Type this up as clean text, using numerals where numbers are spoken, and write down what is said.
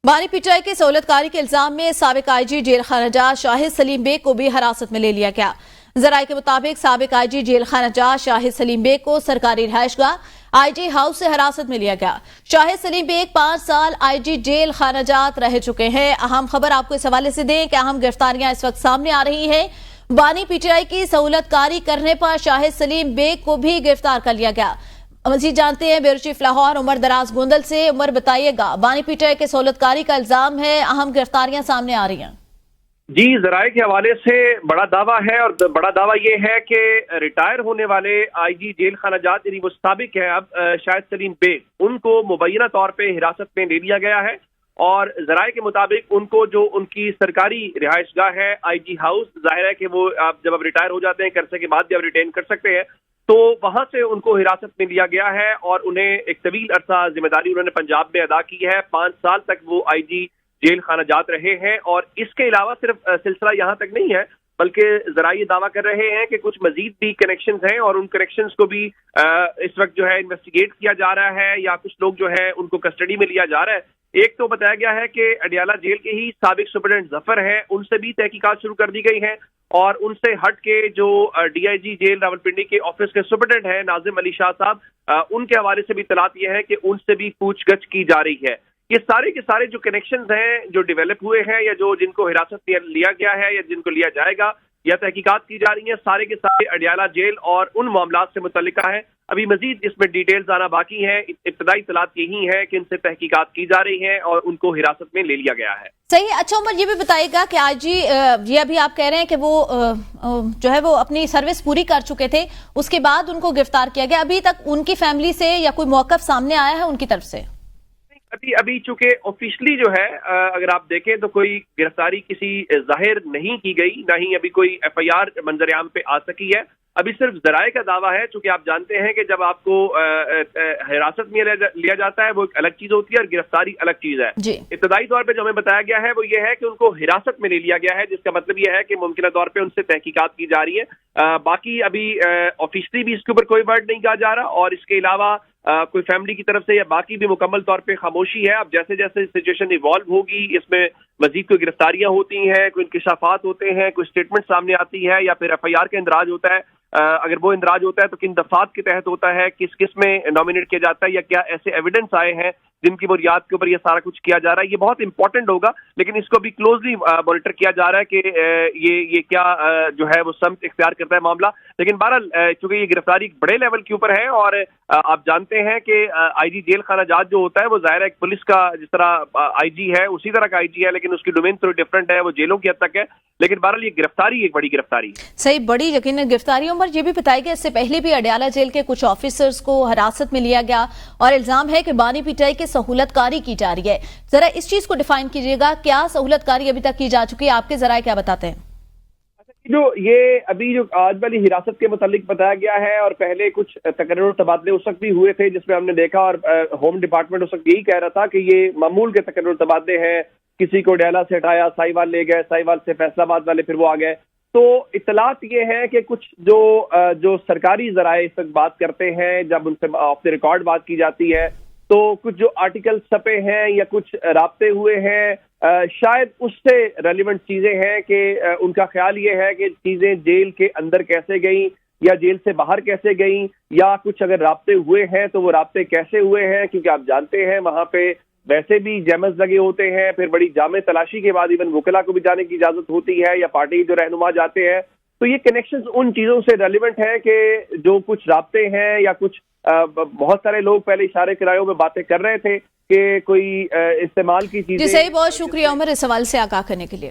बानी पीटीआई की सहूलतकारी के इल्जाम में साबिक आईजी जेल खानाजात शाहिद सलीम बेग को भी हिरासत में ले लिया गया। जराये के मुताबिक साबिक आईजी जेल खानाजात शाहिद सलीम बेग को सरकारी रिहायशगाह आईजी हाउस से हिरासत में लिया गया। शाहिद सलीम बेग 5 साल आईजी जेल खानाजात रह चुके हैं। अहम खबर आपको इस हवाले से दें कि अहम गिरफ्तारियां इस वक्त सामने आ रही हैं। बानी पीटीआई की सहूलतकारी करने पर शाहिद सलीम बेग को भी गिरफ्तार कर लिया गया। मजीद जानते हैं ब्यूरो चीफ लाहौर उमर दराज गोंदल से। उमर, बताइएगा, बानी पीटीआई के सहूलतकारी का इल्जाम है, अहम गिरफ्तारियां सामने आ रही हैं। जी, जराये के हवाले से बड़ा दावा है और बड़ा दावा यह है कि रिटायर होने वाले आईजी जेल खानाजात यानी वो साबिक है अब शाहिद सलीम बेग, उनको मुबैना तौर पे हिरासत में ले लिया गया है और जराये के मुताबिक उनको जो उनकी सरकारी रिहायशगाह है आईजी हाउस, जाहिर है कि वो जब अब रिटायर हो जाते हैं करसे के बाद भी अब रिटेन कर सकते हैं, तो वहां से उनको हिरासत में लिया गया है और उन्हें एक तवील अरसा जिम्मेदारी उन्होंने पंजाब में अदा की है। 5 साल तक वो आईजी जेल खानाजात रहे हैं और इसके अलावा सिर्फ सिलसिला यहाँ तक नहीं है, बल्कि जरा ये दावा कर रहे हैं कि कुछ मजीद भी कनेक्शंस हैं और उन कनेक्शंस को भी इस वक्त जो है इन्वेस्टिगेट किया जा रहा है या कुछ लोग जो है उनको कस्टडी में लिया जा रहा है। एक तो बताया गया है कि अडियाला जेल के ही साबिक सुपरिटेंडेंट जफर हैं, उनसे भी तहकीकात शुरू कर दी गई है और उनसे हट के जो डीआईजी जेल रावलपिंडी के ऑफिस के सुपरिटेंडेंट हैं नाजिम अली शाह साहब, उनके हवाले से भी इत्तलात यह है कि उनसे भी पूछगछ की जा रही है। ये सारे के सारे जो कनेक्शंस हैं जो डेवलप हुए हैं या जो जिनको हिरासत में लिया गया है या जिनको लिया जाएगा या तहकीकात की जा रही है, सारे के सारे अडियाला जेल और उन मामलात से मुतल्लिका है। अभी मजीद इसमें डिटेल्स आना बाकी है। इब्तदाई इत्तलात यही है कि इनसे तहकीकात की जा रही है और उनको हिरासत में ले लिया गया है। सही है। अच्छा उमर, ये भी बताइएगा कि आज जी ये अभी आप कह रहे हैं कि वो जो है वो अपनी सर्विस पूरी कर चुके थे, उसके बाद उनको गिरफ्तार किया गया। अभी तक उनकी फैमिली से या कोई मौकफ सामने आया है उनकी तरफ से? अभी चूंकि ऑफिशियली जो है अगर आप देखें तो कोई गिरफ्तारी किसी जाहिर नहीं की गई, ना ही अभी कोई एफआईआर मंजर-ए-आम पे आ सकी है। अभी सिर्फ जराये का दावा है, चूंकि आप जानते हैं कि जब आपको हिरासत में लिया जाता है वो एक अलग चीज होती है और गिरफ्तारी अलग चीज है। इब्तदाई तौर पे जो हमें बताया गया है वो ये है कि उनको हिरासत में ले लिया गया है, जिसका मतलब ये है कि मुमकिन तौर पे उनसे तहकीकात की जा रही है। बाकी अभी ऑफिशियली भी इसके ऊपर कोई वर्ड नहीं कहा जा रहा और इसके अलावा कोई फैमिली की तरफ से या बाकी भी मुकम्मल तौर पे खामोशी है। अब जैसे जैसे सिचुएशन इवॉल्व होगी, इसमें मजीद कोई गिरफ्तारियां होती हैं, कोई इंकिशाफात होते हैं, कोई स्टेटमेंट सामने आती है या फिर एफआईआर का इंदराज होता है, अगर वो इंदराज होता है तो किन दफात के तहत होता है, किस किस में नॉमिनेट किया जाता है या क्या ऐसे एविडेंस आए हैं जिनकी बुनियाद के ऊपर ये सारा कुछ किया जा रहा है, ये बहुत इंपॉर्टेंट होगा। लेकिन इसको भी क्लोजली मॉनिटर किया जा रहा है कि ये क्या जो है वो समत इख्तियार करता है मामला। लेकिन बहरहाल चूंकि ये गिरफ्तारी बड़े लेवल के ऊपर है और आप जानते हैं कि आईजी जेल खानाजात जो होता है वो जाहिर है पुलिस का जिस तरह आईजी है उसी तरह का आईजी है, लेकिन उसकी डोमेन थोड़ी डिफरेंट है, वो जेलों की हद तक है। लेकिन बहरहाल ये गिरफ्तारी एक बड़ी गिरफ्तारी, सही बड़ी यकीनन गिरफ्तारी। उमर, ये भी बताएगा इससे पहले भी अडियाला जेल के कुछ ऑफिसर्स को हिरासत में लिया गया और इल्जाम है कि बानी पीटीआई की सहूलतकारी की जा रही है। जरा इस चीज को डिफाइन कीजिएगा, क्या सहूलतकारी अभी तक की जा चुकी है? आपके जराये क्या बताते हैं? जो ये अभी जो आज वाली हिरासत के मुतालिक बताया गया है और पहले कुछ तकर्रुर तबादले उस वक्त भी हुए थे जिसमें हमने देखा और होम डिपार्टमेंट उस वक्त यही कह रहा था कि ये मामूल के तकर्रुर तबादले हैं, किसी को अडियाला से हटाया, साहिवाल ले गए, साहिवाल से फैसलाबाद वाले फिर वो आ गए। तो इत्तलात ये है कि कुछ जो सरकारी जराये इस वक्त बात करते हैं, जब उनसे ऑफ द रिकॉर्ड बात की जाती है तो कुछ जो आर्टिकल छपे हैं या कुछ राब्ते हुए हैं, शायद उससे रेलिवेंट चीजें हैं कि उनका ख्याल ये है कि चीजें जेल के अंदर कैसे गई या जेल से बाहर कैसे गई, या कुछ अगर राब्ते हुए हैं तो वो राब्ते कैसे हुए हैं, क्योंकि आप जानते हैं वहां पे वैसे भी जैमस लगे होते हैं, फिर बड़ी जामे तलाशी के बाद इवन वकला को भी जाने की इजाजत होती है या पार्टी जो रहनुमा जाते हैं। तो ये कनेक्शंस उन चीजों से रेलिवेंट है कि जो कुछ राब्ते हैं या कुछ बहुत सारे लोग पहले इशारे किरायों में बातें कर रहे थे कि कोई इस्तेमाल की चीजें। जी सही, बहुत शुक्रिया उमर इस सवाल से आगाह करने के लिए।